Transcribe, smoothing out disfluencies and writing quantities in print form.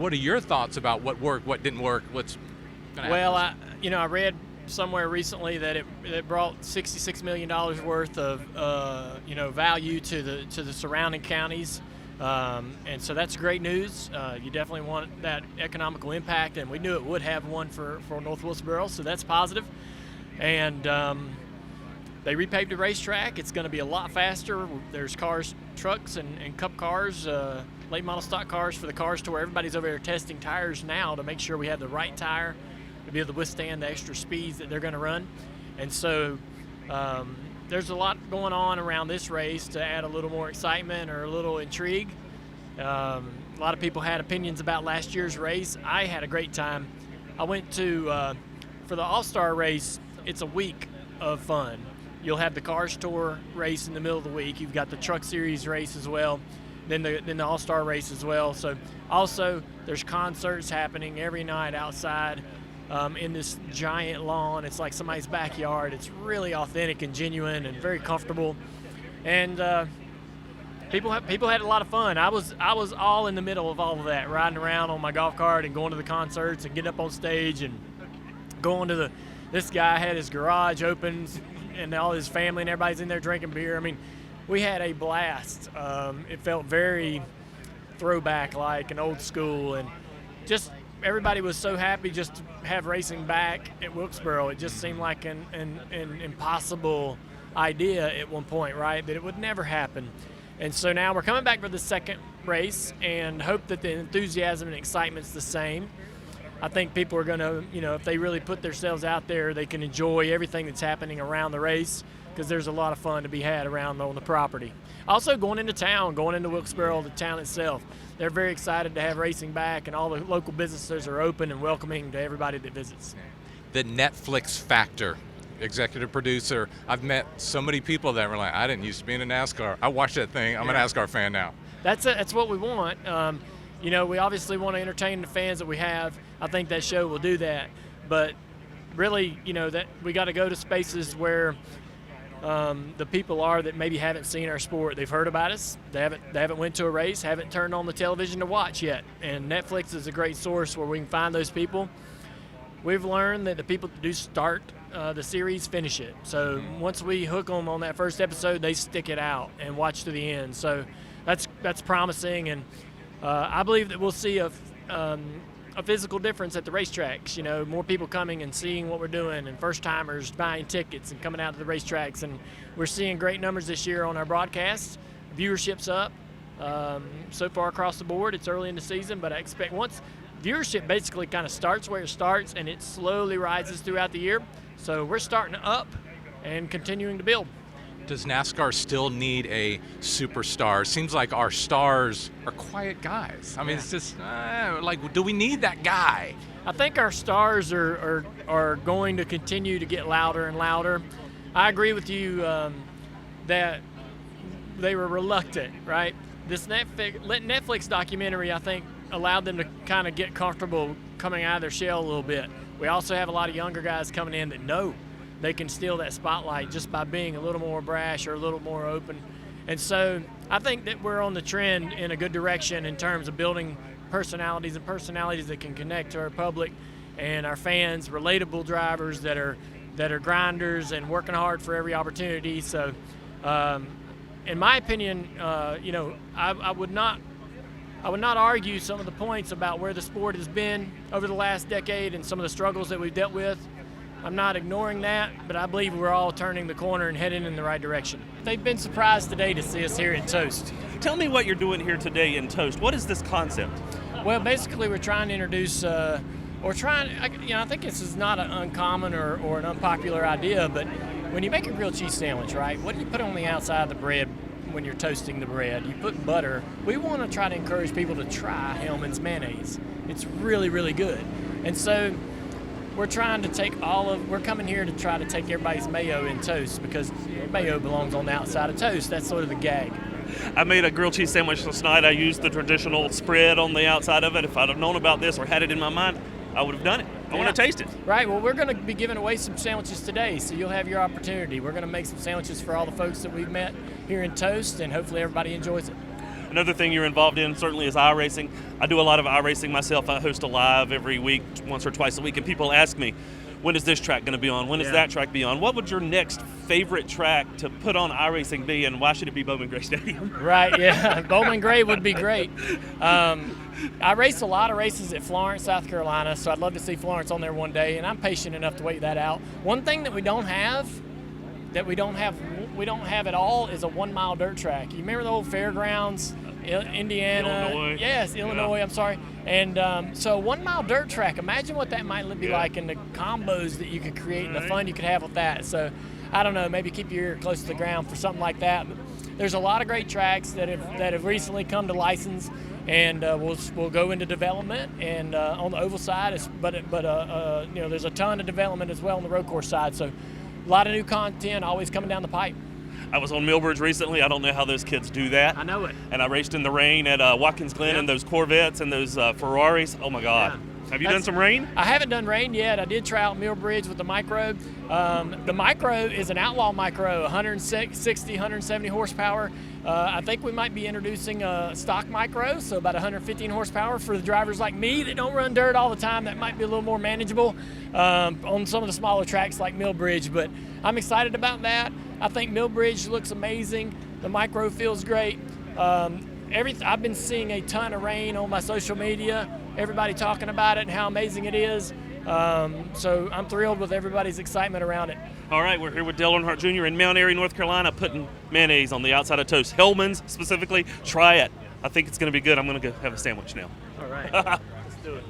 What are your thoughts about what worked, what didn't work, what's going to happen? Well, I read somewhere recently that it brought $66 million worth of value to the surrounding counties, and so that's great news. You definitely want that economical impact, and we knew it would have one for North Wilkesboro, so that's positive. And they repaved the racetrack. It's going to be a lot faster. There's cars, trucks, and cup cars, late model stock cars for the cars to where everybody's over there testing tires now to make sure we have the right tire to be able to withstand the extra speeds that they're going to run. And so there's a lot going on around this race to add a little more excitement or a little intrigue. A lot of people had opinions about last year's race. I had a great time. I went to, for the All-Star race, it's a week of fun. You'll have the Cars Tour race in the middle of the week. You've got the Truck Series race as well, then the All-Star race as well. So also there's concerts happening every night outside in this giant lawn. It's like somebody's backyard. It's really authentic and genuine and very comfortable. And people had a lot of fun. I was all in the middle of all of that, riding around on my golf cart and going to the concerts and getting up on stage and going to this guy had his garage open and all his family and everybody's in there drinking beer. I mean, we had a blast. It felt very throwback, like an old school, and just everybody was so happy just to have racing back at Wilkesboro. It just seemed like an impossible idea at one point, right? That it would never happen. And so now we're coming back for the second race and hope that the enthusiasm and excitement's the same. I think people are going to, if they really put themselves out there, they can enjoy everything that's happening around the race because there's a lot of fun to be had around on the property. Also going into town, going into Wilkesboro, the town itself, they're very excited to have racing back, and all the local businesses are open and welcoming to everybody that visits. The Netflix factor, executive producer. I've met so many people that were like, I didn't used to be in a NASCAR. I watched that thing. I'm a NASCAR fan now. That's what we want. We obviously want to entertain the fans that we have. I think that show will do that. But really, that we got to go to spaces where the people are that maybe haven't seen our sport. They've heard about us. They haven't went to a race, haven't turned on the television to watch yet. And Netflix is a great source where we can find those people. We've learned that the people that do start the series finish it. So once we hook them on that first episode, they stick it out and watch to the end. So that's promising, and I believe that we'll see a physical difference at the racetracks. More people coming and seeing what we're doing, and first-timers buying tickets and coming out to the racetracks. And we're seeing great numbers this year on our broadcasts. Viewership's up so far across the board. It's early in the season, but I expect once viewership basically kind of starts where it starts, and it slowly rises throughout the year. So we're starting up and continuing to build. Does NASCAR still need a superstar? Seems like our stars are quiet guys. I mean, It's just do we need that guy? I think our stars are going to continue to get louder and louder. I agree with you that they were reluctant, right? This Netflix documentary, I think, allowed them to kind of get comfortable coming out of their shell a little bit. We also have a lot of younger guys coming in that know they can steal that spotlight just by being a little more brash or a little more open. And so I think that we're on the trend in a good direction in terms of building personalities that can connect to our public and our fans, relatable drivers that are grinders and working hard for every opportunity. So in my opinion, I would not argue some of the points about where the sport has been over the last decade and some of the struggles that we've dealt with. I'm not ignoring that, but I believe we're all turning the corner and heading in the right direction. They've been surprised today to see us here in Toast. Tell me what you're doing here today in Toast. What is this concept? Well, basically we're trying to introduce, I think this is not an uncommon or an unpopular idea, but when you make a grilled cheese sandwich, right, what do you put on the outside of the bread when you're toasting the bread? You put butter. We want to try to encourage people to try Hellmann's mayonnaise. It's really, really good. And so we're trying to we're coming here to try to take everybody's mayo in Toast because mayo belongs on the outside of toast. That's sort of the gag. I made a grilled cheese sandwich last night. I used the traditional spread on the outside of it. If I'd have known about this or had it in my mind, I would have done it. I want to taste it. Right. Well, we're going to be giving away some sandwiches today, so you'll have your opportunity. We're going to make some sandwiches for all the folks that we've met here in Toast, and hopefully everybody enjoys it. Another thing you're involved in certainly is iRacing. I do a lot of iRacing myself. I host a live every week, once or twice a week, and people ask me, when is this track going to be on? When is that track be on? What would your next favorite track to put on iRacing be, and why should it be Bowman Gray Stadium? Right, yeah. Bowman Gray would be great. I race a lot of races at Florence, South Carolina, so I'd love to see Florence on there one day, and I'm patient enough to wait that out. One thing that we don't have at all is a 1 mile dirt track. You remember the old fairgrounds, Indiana? Illinois. Yes, Illinois, Yeah. I'm sorry. And so 1 mile dirt track, imagine what that might be like, and the combos that you could create and the fun you could have with that. So I don't know, maybe keep your ear close to the ground for something like that. But there's a lot of great tracks that have recently come to license, and we'll go into development and on the oval side. But there's a ton of development as well on the road course side. So a lot of new content always coming down the pipe. I was on Millbridge recently. I don't know how those kids do that. I know it. And I raced in the rain at Watkins Glen in those Corvettes and those Ferraris. Oh my God. Yeah. Have you done some rain? I haven't done rain yet. I did try out Millbridge with the micro. The micro is an outlaw micro, 160, 170 horsepower. I think we might be introducing a stock micro, so about 115 horsepower for the drivers like me that don't run dirt all the time. That might be a little more manageable on some of the smaller tracks like Millbridge, but I'm excited about that. I think Millbridge looks amazing. The micro feels great. I've been seeing a ton of rain on my social media, everybody talking about it and how amazing it is. So I'm thrilled with everybody's excitement around it. All right, we're here with Dale Earnhardt Jr. in Mount Airy, North Carolina, putting mayonnaise on the outside of toast. Hellman's specifically, try it. I think it's going to be good. I'm going to go have a sandwich now. All right, let's do it.